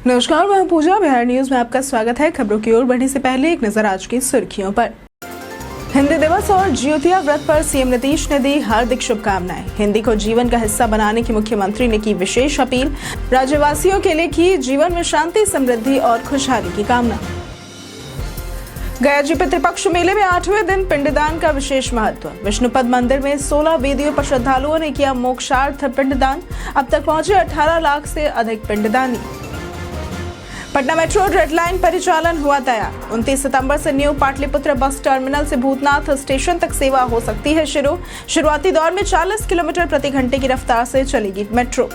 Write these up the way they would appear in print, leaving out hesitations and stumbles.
नमस्कार, मैं हूं पूजा। बिहार न्यूज में आपका स्वागत है। खबरों की ओर बढ़ने से पहले एक नजर आज की सुर्खियों पर। हिंदी दिवस और ज्योतिया व्रत पर सीएम नीतीश ने दी हार्दिक शुभकामनाएं। हिंदी को जीवन का हिस्सा बनाने की मुख्यमंत्री ने की विशेष अपील। राज्यवासियों के लिए की जीवन में शांति, समृद्धि और खुशहाली की कामना। गया जी पितृपक्ष मेले में 8वें दिन पिंडदान का विशेष महत्व। विष्णुपद मंदिर में 16 वेदियों पर श्रद्धालुओं ने किया मोक्षार्थ पिंडदान। अब तक पहुंचे 18 लाख से अधिक पिंडदानी। पटना मेट्रो रेड लाइन परिचालन हुआ तैयार। 29 सितंबर से न्यू पाटलिपुत्र बस टर्मिनल से भूतनाथ स्टेशन तक सेवा हो सकती है शुरू। शुरुआती दौर में 40 किलोमीटर प्रति घंटे की रफ्तार से चलेगी मेट्रो।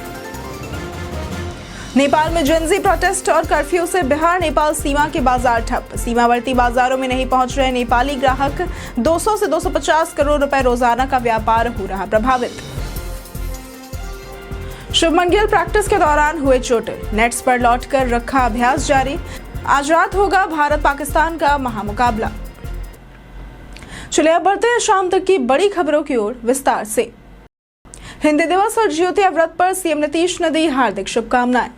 नेपाल में जेनजी प्रोटेस्ट और कर्फ्यू से बिहार नेपाल सीमा के बाजार ठप। सीमावर्ती बाजारों में नहीं पहुंच रहे नेपाली ग्राहक। 200 से 250 करोड़ रुपए रोजाना का व्यापार हो रहा प्रभावित। शुभमन गिल प्रैक्टिस के दौरान हुए चोटिल। नेट्स पर लौटकर रखा अभ्यास जारी। आज रात होगा भारत पाकिस्तान का महामुकाबला। चलिए अब बढ़ते हैं शाम तक की बड़ी खबरों की ओर विस्तार से। हिंदी दिवस और ज्योतिया व्रत पर सीएम नीतीश ने दी हार्दिक शुभकामनाएं।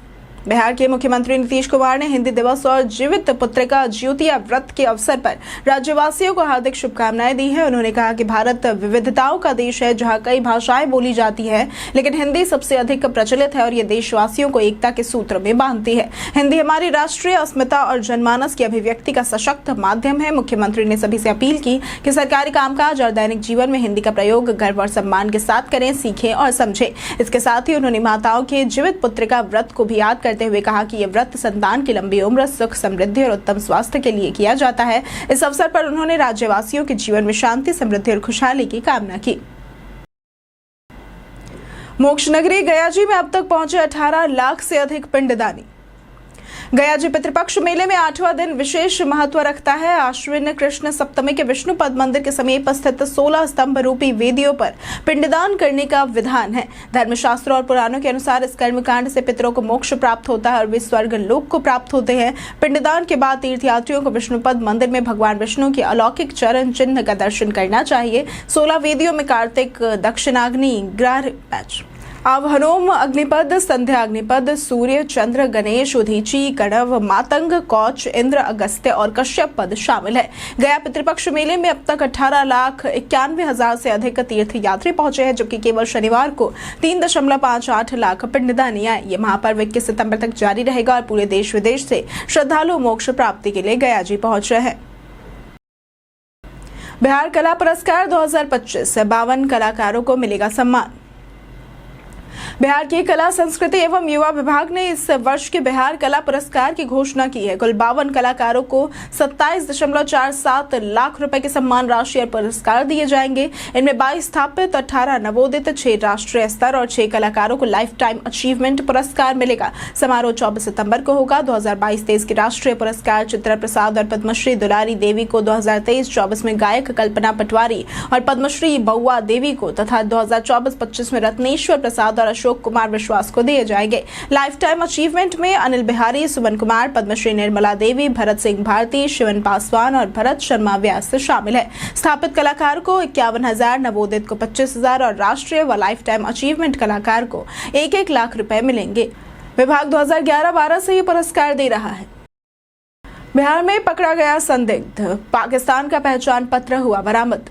बिहार के मुख्यमंत्री नीतीश कुमार ने हिंदी दिवस और जीवित पुत्रिका ज्योतिया व्रत के अवसर पर राज्यवासियों को हार्दिक शुभकामनाएं दी है। उन्होंने कहा कि भारत विविधताओं का देश है, जहां कई भाषाएं बोली जाती है, लेकिन हिंदी सबसे अधिक प्रचलित है और ये देशवासियों को एकता के सूत्र में बांधती है। हिंदी हमारी राष्ट्रीय अस्मिता और जनमानस की अभिव्यक्ति का सशक्त माध्यम है। मुख्यमंत्री ने सभी से अपील की कि सरकारी कामकाज और दैनिक जीवन में हिंदी का प्रयोग गर्व और सम्मान के साथ करें, सीखें और समझें। इसके साथ ही उन्होंने माताओं के जीवित पुत्रिका व्रत को भी याद करते हुए कहा कि यह व्रत संतान की लंबी उम्र, सुख, समृद्धि और उत्तम स्वास्थ्य के लिए किया जाता है। इस अवसर पर उन्होंने राज्यवासियों के जीवन में शांति, समृद्धि और खुशहाली की कामना की। मोक्ष नगरी गया जी में अब तक पहुंचे 18 लाख से अधिक पिंडदानी। गया जी पितृपक्ष मेले में 8वां दिन विशेष महत्व रखता है। आश्विन कृष्ण सप्तमी के विष्णुपद मंदिर के समीप स्थित 16 स्तंभ रूपी वेदियों पर पिंडदान करने का विधान है। धर्मशास्त्र और पुराणों के अनुसार इस कर्मकांड से पितरों को मोक्ष प्राप्त होता है और वे स्वर्ग लोक को प्राप्त होते हैं। पिंडदान के बाद तीर्थयात्रियों को विष्णुपद मंदिर में भगवान विष्णु के अलौकिक चरण चिन्ह का दर्शन करना चाहिए। 16 वेदियों में कार्तिक, दक्षिणाग्नि, ग्रह मैच, आह्वनोम अग्निपद, संध्या अग्निपद, सूर्य, चंद्र, गणेश, उदीची, कणव, मातंग, कौच, इंद्र, अगस्त्य और कश्यप पद शामिल है। गया पितृपक्ष मेले में अब तक 18,91,000 से अधिक तीर्थ यात्री पहुंचे हैं, जबकि केवल शनिवार को 3.58 लाख पिंडदानी आए। ये महापर्व 21 सितंबर तक जारी रहेगा और पूरे देश विदेश से श्रद्धालु मोक्ष प्राप्ति के लिए गया जी पहुंच रहे हैं। बिहार कला पुरस्कार 2025 52 कलाकारों को मिलेगा सम्मान। बिहार की कला, संस्कृति एवं युवा विभाग ने इस वर्ष के बिहार कला पुरस्कार की घोषणा की है। कुल 52 कलाकारों को 27.47 लाख रुपए की सम्मान राशि और पुरस्कार दिए जाएंगे। इनमें 22 स्थापित, 18 नवोदित, 6 राष्ट्रीय स्तर और 6 कलाकारों को लाइफ टाइम अचीवमेंट पुरस्कार मिलेगा। समारोह 24 सितंबर को होगा। 2022-23 के राष्ट्रीय पुरस्कार चित्रा प्रसाद और पद्मश्री दुलारी देवी को, 2023-24 में गायक कल्पना पटवारी और पद्मश्री बउआ देवी को तथा 2024-25 में रत्नेश्वर प्रसाद और अशोक कुमार विश्वास को दिए जाएंगे। लाइफ टाइम अचीवमेंट में अनिल बिहारी, सुमन कुमार, पद्मश्री निर्मला देवी, भरत सिंह भारती, शिवन पासवान और भरत शर्मा व्यास शामिल है। स्थापित कलाकार को 51,000, नवोदित को 25,000 और राष्ट्रीय व लाइफ टाइम अचीवमेंट कलाकार को 1-1 लाख रुपए मिलेंगे। विभाग 2011-12 से ये पुरस्कार दे रहा है। बिहार में पकड़ा गया संदिग्ध, पाकिस्तान का पहचान पत्र हुआ बरामद।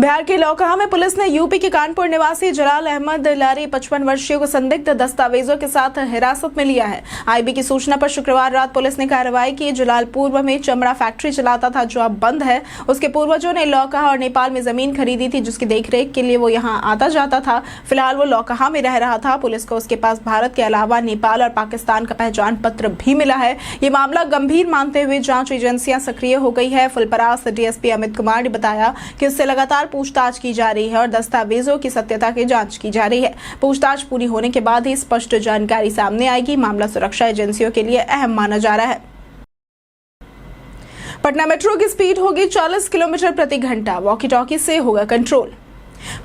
बिहार के लौकहा में पुलिस ने यूपी के कानपुर निवासी जलाल अहमद लारी 55 वर्षीय को संदिग्ध दस्तावेजों के साथ हिरासत में लिया है। आईबी की सूचना पर शुक्रवार रात पुलिस ने कार्रवाई की। जलाल पूर्व में चमड़ा फैक्ट्री चलाता था, जो अब बंद है। उसके पूर्वजों ने लौकहा और नेपाल में जमीन खरीदी थी, जिसकी देखरेख के लिए वो यहाँ आता जाता था। फिलहाल वो लौकहा में रह रहा था। पुलिस को उसके पास भारत के अलावा नेपाल और पाकिस्तान का पहचान पत्र भी मिला है। ये मामला गंभीर मानते हुए जांच एजेंसियां सक्रिय हो गई है। फुलपरास डीएसपी अमित कुमार ने बताया कि उससे लगातार पूछताछ की जा रही है और दस्तावेजों की सत्यता की जांच की जा रही है। पूछताछ पूरी होने के बाद ही स्पष्ट जानकारी सामने आएगी। मामला सुरक्षा एजेंसियों के लिए अहम माना जा रहा है। पटना मेट्रो की स्पीड होगी 40 किलोमीटर प्रति घंटा। वॉकी टॉकी से होगा कंट्रोल।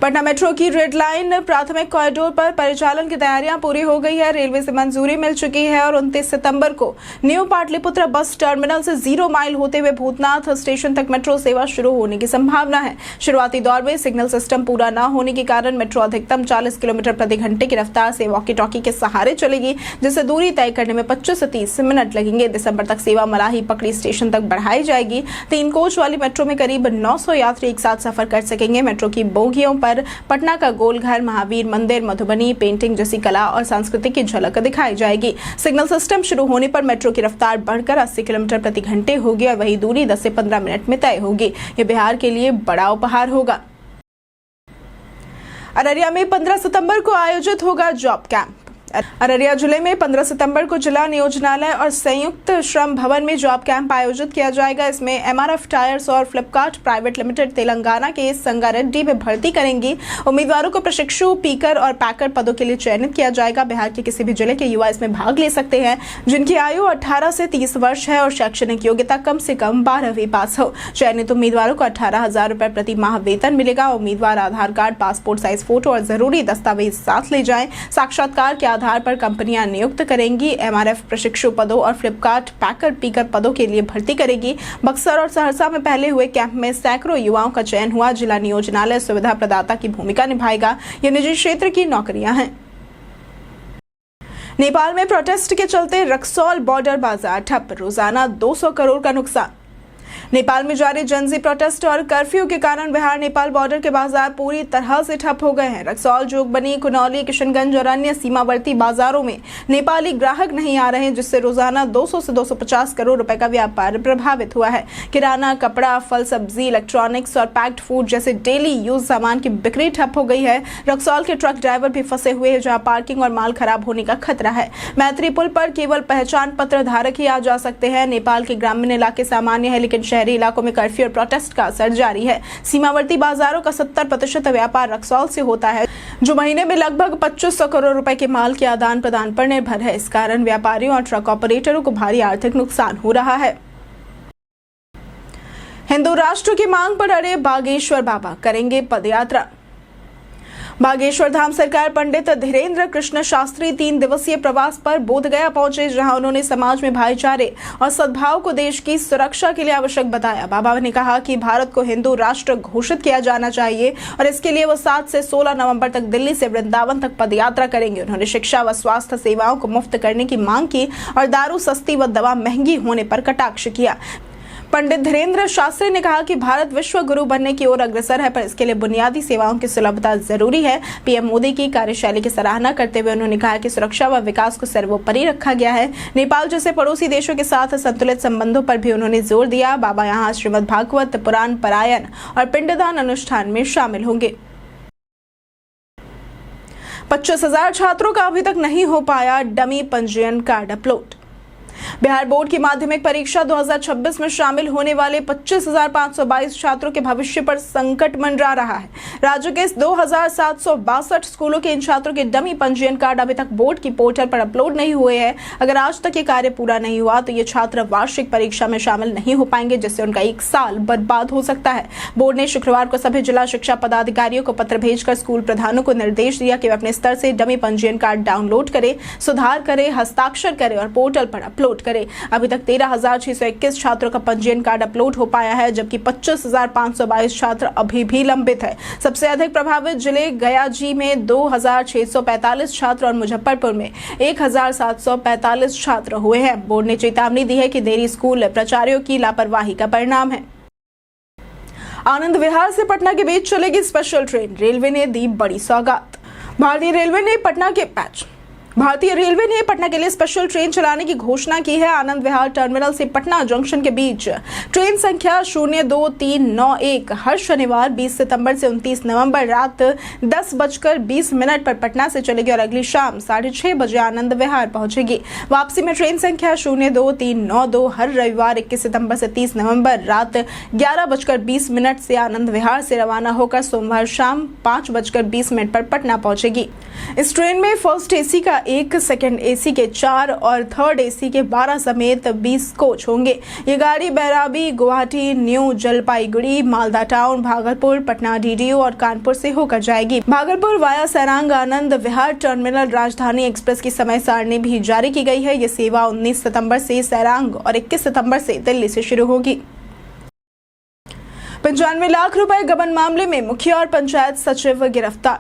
पटना मेट्रो की रेड लाइन प्राथमिक कॉरिडोर पर परिचालन की तैयारियां पूरी हो गई है। रेलवे से मंजूरी मिल चुकी है और 29 सितंबर को न्यू पाटलिपुत्र बस टर्मिनल से 0 माइल होते हुए भूतनाथ स्टेशन तक मेट्रो सेवा शुरू होने की संभावना है। शुरुआती दौर में सिग्नल सिस्टम पूरा न होने के कारण मेट्रो अधिकतम 40 किलोमीटर प्रति घंटे की रफ्तार से वॉकी टॉकी के सहारे चलेगी, जिससे दूरी तय करने में 25 से 30 मिनट लगेंगे। दिसंबर तक सेवा मलाही पकड़ी स्टेशन तक बढ़ाई जाएगी। 3 कोच वाली मेट्रो में करीब 900 यात्री एक साथ सफर कर सकेंगे। मेट्रो की बोगियों पर पटना का गोलघर, महावीर मंदिर, मधुबनी पेंटिंग जैसी कला और संस्कृति की झलक दिखाई जाएगी। सिग्नल सिस्टम शुरू होने पर मेट्रो की रफ्तार बढ़कर 80 किलोमीटर प्रति घंटे होगी और वही दूरी 10 से 15 मिनट में तय होगी। ये बिहार के लिए बड़ा उपहार होगा। अररिया में 15 सितंबर को आयोजित होगा जॉब कैंप। अररिया जिले में 15 सितंबर को जिला नियोजनालय और संयुक्त श्रम भवन में जॉब कैंप आयोजित किया जाएगा। इसमें एमआरएफ टायर्स और फ्लिपकार्ट प्राइवेट लिमिटेड तेलंगाना के संगारेड्डी में भर्ती करेंगी। उम्मीदवारों को प्रशिक्षु, पीकर और पैकर पदों के लिए चयनित किया जाएगा। बिहार के किसी भी जिले के युवा इसमें भाग ले सकते हैं, जिनकी आयु 18 से 30 वर्ष है और शैक्षणिक योग्यता कम से कम 12वीं पास हो। चयनित उम्मीदवारों को 18,000 रुपए प्रति माह वेतन मिलेगा। उम्मीदवार आधार कार्ड, पासपोर्ट साइज फोटो और जरूरी दस्तावेज साथ ले जाएं। साक्षात्कार के आधार पर कंपनियां नियुक्त करेंगी। एमआरएफ प्रशिक्षु पदों और फ्लिपकार्ट पैकर पीकर पदों के लिए भर्ती करेगी। बक्सर और सहरसा में पहले हुए कैंप में सैकड़ों युवाओं का चयन हुआ। जिला नियोजनालय सुविधा प्रदाता की भूमिका निभाएगा। ये निजी क्षेत्र की नौकरियां हैं। नेपाल में प्रोटेस्ट के चलते रक्सौल बॉर्डर बाजार ठप, रोजाना 200 करोड़ का नुकसान। नेपाल में जारी जनजी प्रोटेस्ट और कर्फ्यू के कारण बिहार नेपाल बॉर्डर के बाजार पूरी तरह से ठप हो गए हैं। रक्सौल, जोगबनी, कुनौली, किशनगंज और अन्य सीमावर्ती बाजारों में नेपाली ग्राहक नहीं आ रहे हैं, जिससे रोजाना 200 से 250 करोड़ रुपए का व्यापार प्रभावित हुआ है। किराना, कपड़ा, फल, सब्जी, इलेक्ट्रॉनिक्स और पैक्ड फूड जैसे डेली यूज सामान की बिक्री ठप हो गई है। रक्सौल के ट्रक ड्राइवर भी फंसे हुए हैं, जहाँ पार्किंग और माल खराब होने का खतरा है। मैत्री पुल पर केवल पहचान पत्र धारक ही आ जा सकते हैं। नेपाल के ग्रामीण इलाके सामान्य है, लेकिन शहरी इलाकों में कर्फ्यू और प्रोटेस्ट का असर जारी है। सीमावर्ती बाजारों का 70% व्यापार रक्सौल से होता है, जो महीने में लगभग 2500 करोड़ रुपए के माल के आदान प्रदान पर निर्भर है। इस कारण व्यापारियों और ट्रक ऑपरेटरों को भारी आर्थिक नुकसान हो रहा है। हिंदू राष्ट्र की मांग पर अड़े बागेश्वर बाबा, करेंगे पदयात्रा। बागेश्वर धाम सरकार पंडित धीरेन्द्र कृष्ण शास्त्री 3 दिवसीय प्रवास पर बोधगया पहुंचे, जहां उन्होंने समाज में भाईचारे और सद्भाव को देश की सुरक्षा के लिए आवश्यक बताया। बाबा ने कहा कि भारत को हिंदू राष्ट्र घोषित किया जाना चाहिए और इसके लिए वो 7 से 16 नवंबर तक दिल्ली से वृंदावन तक पदयात्रा करेंगे। उन्होंने शिक्षा व स्वास्थ्य सेवाओं को मुफ्त करने की मांग की और दारू सस्ती व दवा महंगी होने पर कटाक्ष किया। पंडित धीरेन्द्र शास्त्री ने कहा कि भारत विश्व गुरु बनने की ओर अग्रसर है, पर इसके लिए बुनियादी सेवाओं की सुलभता जरूरी है। पीएम मोदी की कार्यशैली की सराहना करते हुए उन्होंने कहा कि सुरक्षा व विकास को सर्वोपरि रखा गया है। नेपाल जैसे पड़ोसी देशों के साथ संतुलित संबंधों पर भी उन्होंने जोर दिया। बाबा यहाँ श्रीमद् भागवत, पुराण पारायण और पिंडदान अनुष्ठान में शामिल होंगे। 25,000 छात्रों का अभी तक नहीं हो पाया डमी पंजीयन कार्ड अपलोड। बिहार बोर्ड की माध्यमिक परीक्षा 2026 में शामिल होने वाले 25,522 छात्रों के भविष्य पर संकट मंडरा रहा है। राज्य के 2,762 स्कूलों के इन छात्रों के डमी पंजीयन कार्ड अभी तक बोर्ड की पोर्टल पर अपलोड नहीं हुए हैं। अगर आज तक ये कार्य पूरा नहीं हुआ तो ये छात्र वार्षिक परीक्षा में शामिल नहीं हो पाएंगे, जिससे उनका 1 साल बर्बाद हो सकता है। बोर्ड ने शुक्रवार को सभी जिला शिक्षा पदाधिकारियों को पत्र भेजकर स्कूल प्रधानों को निर्देश दिया कि वे अपने स्तर से डमी पंजीयन कार्ड डाउनलोड करें, सुधार करें, हस्ताक्षर करें और पोर्टल पर अपलोड करें। अभी तक 13,621 छात्रों का पंजीयन कार्ड अपलोड हो पाया है, जबकि 25,522 छात्र अभी भी लंबित है। सबसे अधिक प्रभावित जिले गया जी में 2,645 छात्र और मुजफ्फरपुर में 1,745 छात्र हुए हैं। बोर्ड ने चेतावनी दी है कि देरी स्कूल प्राचार्यों की लापरवाही का परिणाम है। आनंद विहार से पटना के बीच चलेगी स्पेशल ट्रेन, रेलवे ने दी बड़ी सौगात। भारतीय रेलवे ने पटना के लिए स्पेशल ट्रेन चलाने की घोषणा की है। आनंद विहार टर्मिनल से पटना जंक्शन के बीच ट्रेन संख्या 02391 हर शनिवार 20 सितंबर से 29 नवंबर रात 10:20 पर पटना से चलेगी और अगली शाम 6:30 बजे आनंद विहार पहुंचेगी। वापसी में ट्रेन संख्या 02392 हर रविवार 21 सितंबर से 30 नवंबर रात 11:20 से आनंद विहार से रवाना होकर सोमवार शाम 5:20 पर पटना पहुंचेगी। इस ट्रेन में फर्स्ट एसी का 1, सेकंड एसी के 4 और थर्ड एसी के 12 समेत 20 कोच होंगे। ये गाड़ी Bairabi, Guwahati, new Jalpaiguri, Malda town, Bhagalpur, Patna DDU और कानपुर से होकर जाएगी। भागलपुर वाया सरांग आनंद विहार टर्मिनल राजधानी एक्सप्रेस की समय सारणी भी जारी की गई है। ये सेवा 19 सितंबर से सरांग और 21 सितंबर से दिल्ली से शुरू होगी। 95 लाख रुपए गबन मामले में मुखिया और पंचायत सचिव गिरफ्तार।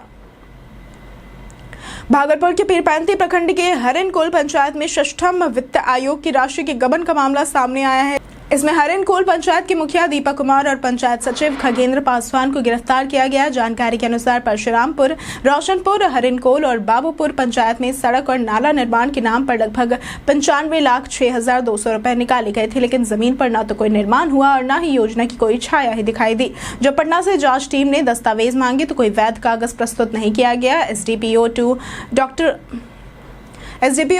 भागलपुर के पीरपैंती प्रखंड के हरिनकोल पंचायत में षष्ठम वित्त आयोग की राशि के गबन का मामला सामने आया है। इसमें हरिनकोल पंचायत के मुखिया दीपक कुमार और पंचायत सचिव खगेंद्र पासवान को गिरफ्तार किया गया। जानकारी के अनुसार परशुरामपुर, रोशनपुर, हरिनकोल और बाबूपुर पंचायत में सड़क और नाला निर्माण के नाम पर लगभग 95,06,200 रुपए निकाले गए थे, लेकिन जमीन पर न तो कोई निर्माण हुआ और न ही योजना की कोई छाया ही दिखाई दी। जब पटना से जांच टीम ने दस्तावेज मांगे तो कोई वैध कागज प्रस्तुत नहीं किया गया। एसडीपीओ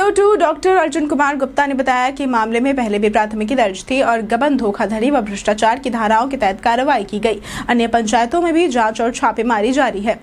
2 डॉक्टर अर्जुन कुमार गुप्ता ने बताया कि मामले में पहले भी प्राथमिकी दर्ज थी और गबन, धोखाधड़ी व भ्रष्टाचार की धाराओं के तहत कार्रवाई की गई। अन्य पंचायतों में भी जांच और छापेमारी जारी है।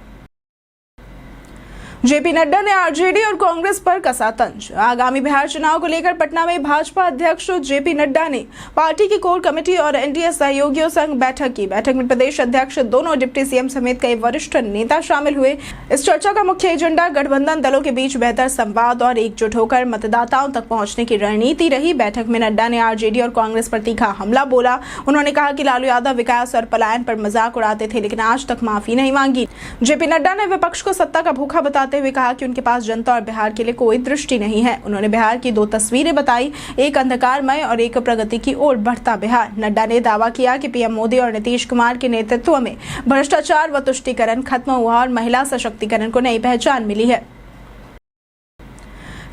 जेपी नड्डा ने आरजेडी और कांग्रेस पर कसा तंज। आगामी बिहार चुनाव को लेकर पटना में भाजपा अध्यक्ष जेपी नड्डा ने पार्टी की कोर कमेटी और एनडीए सहयोगियों संग बैठक की। बैठक में प्रदेश अध्यक्ष, दोनों डिप्टी सीएम समेत कई वरिष्ठ नेता शामिल हुए। इस चर्चा का मुख्य एजेंडा गठबंधन दलों के बीच बेहतर संवाद और एकजुट होकर मतदाताओं तक पहुंचने की रणनीति रही। बैठक में नड्डा ने आरजेडी और कांग्रेस पर तीखा हमला बोला। उन्होंने कहा कि लालू यादव विकास और पलायन पर मजाक उड़ाते थे, लेकिन आज तक माफी नहीं मांगी। जेपी नड्डा ने विपक्ष को सत्ता का भूखा बताते हुए कहा कि उनके पास जनता और बिहार के लिए कोई दृष्टि नहीं है। उन्होंने बिहार की 2 तस्वीरें बताई, एक अंधकारमय और एक प्रगति की ओर बढ़ता बिहार। नड्डा ने दावा किया कि पीएम मोदी और नीतीश कुमार के नेतृत्व में भ्रष्टाचार व तुष्टीकरण खत्म हुआ और महिला सशक्तिकरण को नई पहचान मिली है।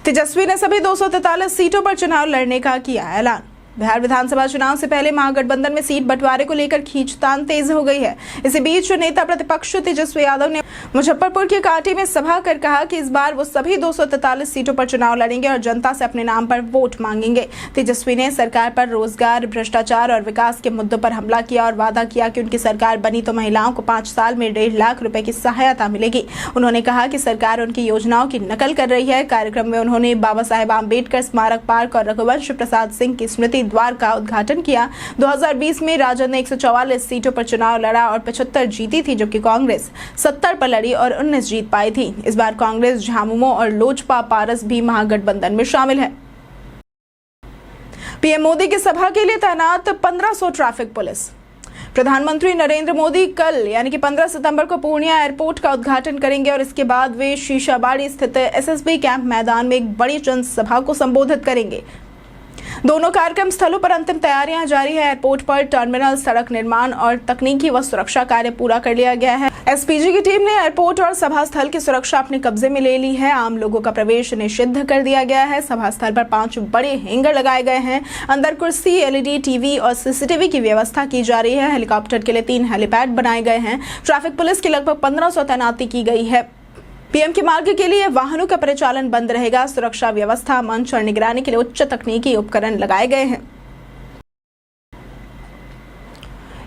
तेजस्वी ने सभी 243 सीटों पर चुनाव लड़ने का किया ऐलान। बिहार विधानसभा चुनाव से पहले महागठबंधन में सीट बंटवारे को लेकर खींचतान तेज हो गई है। इसी बीच नेता प्रतिपक्ष तेजस्वी यादव ने मुजफ्फरपुर के कांटी में सभा कर कहा कि इस बार वो सभी 243 सीटों पर चुनाव लड़ेंगे और जनता से अपने नाम पर वोट मांगेंगे। तेजस्वी ने सरकार पर रोजगार, भ्रष्टाचार और विकास के मुद्दों पर हमला किया और वादा किया कि उनकी सरकार बनी तो महिलाओं को 5 साल में 1.5 लाख रुपए की सहायता मिलेगी। उन्होंने कहा कि सरकार उनकी योजनाओं की नकल कर रही है। कार्यक्रम में उन्होंने बाबा साहेब आम्बेडकर स्मारक पार्क और रघुवंश प्रसाद सिंह की स्मृति द्वार का उद्घाटन किया। 2020 में राजद ने 144 सीटों पर चुनाव लड़ा और 75 जीती थी, जबकि कांग्रेस 70 पर लड़ी और 19 जीत पाई थी। इस बार कांग्रेस, झामुमो और लोजपा पारस भी महागठबंधन में शामिल है। पीएम मोदी की सभा के लिए तैनात 1500 ट्रैफिक पुलिस। प्रधानमंत्री नरेंद्र मोदी कल यानी कि 15 सितंबर को पूर्णिया एयरपोर्ट का उद्घाटन करेंगे और इसके बाद वे शीशाबाड़ी स्थित एसएसबी कैंप मैदान में एक बड़ी जनसभा को संबोधित करेंगे। दोनों कार्यक्रम स्थलों पर अंतिम तैयारियां जारी है। एयरपोर्ट पर टर्मिनल, सड़क निर्माण और तकनीकी व सुरक्षा कार्य पूरा कर लिया गया है। एसपीजी की टीम ने एयरपोर्ट और सभा स्थल की सुरक्षा अपने कब्जे में ले ली है। आम लोगों का प्रवेश निषिद्ध कर दिया गया है। सभा स्थल पर 5 बड़े हैंगर लगाए गए हैं। अंदर कुर्सी, एलईडी टीवी और सीसीटीवी की व्यवस्था की जा रही है। हेलीकॉप्टर के लिए 3 हेलीपैड बनाए गए हैं। ट्रैफिक पुलिस की लगभग 1500 तैनाती की गई है। पीएम के मार्ग के लिए वाहनों का परिचालन बंद रहेगा। सुरक्षा व्यवस्था, मंच और निगरानी के लिए उच्च तकनीकी उपकरण लगाए गए हैं।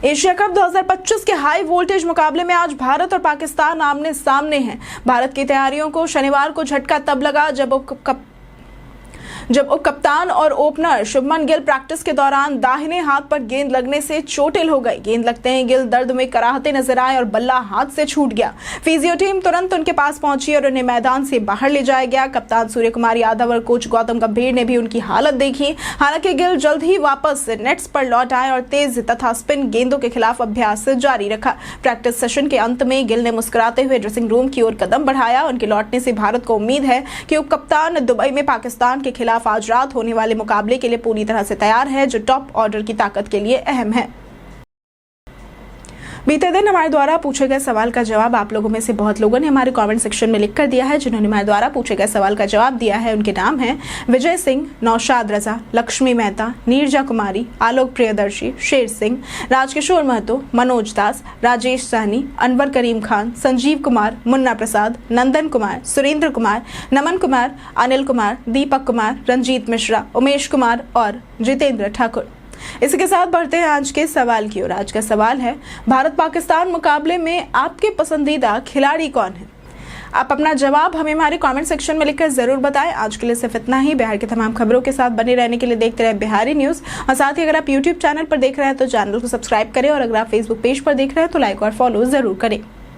एशिया कप 2025 के हाई वोल्टेज मुकाबले में आज भारत और पाकिस्तान आमने सामने हैं। भारत की तैयारियों को शनिवार को झटका तब लगा जब उप कप्तान और ओपनर शुभमन गिल प्रैक्टिस के दौरान दाहिने हाथ पर गेंद लगने से चोटिल हो गए। गेंद लगते ही गिल दर्द में कराहते नजर आए और बल्ला हाथ से छूट गया। फिजियो टीम तुरंत उनके पास पहुंची और उन्हें मैदान से बाहर ले जाया गया। कप्तान सूर्य कुमार यादव और कोच गौतम गंभीर ने भी उनकी हालत देखी। हालांकि गिल जल्द ही वापस नेट्स पर लौट आए और तेज तथा स्पिन गेंदों के खिलाफ अभ्यास जारी रखा। प्रैक्टिस सेशन के अंत में गिल ने मुस्कुराते हुए ड्रेसिंग रूम की ओर कदम बढ़ाया। उनके लौटने से भारत को उम्मीद है कि उप कप्तान दुबई में पाकिस्तान के खिलाफ आज रात होने वाले मुकाबले के लिए पूरी तरह से तैयार है, जो टॉप ऑर्डर की ताकत के लिए अहम है। बीते दिन हमारे द्वारा पूछे गए सवाल का जवाब आप लोगों में से बहुत लोगों ने हमारे कमेंट सेक्शन में लिख कर दिया है। जिन्होंने हमारे द्वारा पूछे गए सवाल का जवाब दिया है उनके नाम हैं विजय सिंह, नौशाद रजा, लक्ष्मी मेहता, नीरजा कुमारी, आलोक प्रियदर्शी, शेर सिंह, राजकिशोर महतो, मनोज दास, राजेश सहनी, अनवर करीम खान, संजीव कुमार, मुन्ना प्रसाद, नंदन कुमार, सुरेंद्र कुमार, नमन कुमार, अनिल कुमार, दीपक कुमार, रंजीत मिश्रा, उमेश कुमार और जितेंद्र ठाकुर। इसी के साथ बढ़ते हैं आज के सवाल की ओर। आज का सवाल है, भारत पाकिस्तान मुकाबले में आपके पसंदीदा खिलाड़ी कौन है? आप अपना जवाब हमें हमारे कमेंट सेक्शन में लिखकर जरूर बताएं। आज के लिए सिर्फ इतना ही। बिहार की तमाम खबरों के साथ बने रहने के लिए देखते रहे बिहारी न्यूज। और साथ ही अगर आप यूट्यूब चैनल पर देख रहे हैं तो चैनल को सब्सक्राइब करें, और अगर आप फेसबुक पेज पर देख रहे हैं तो लाइक और फॉलो जरूर करें।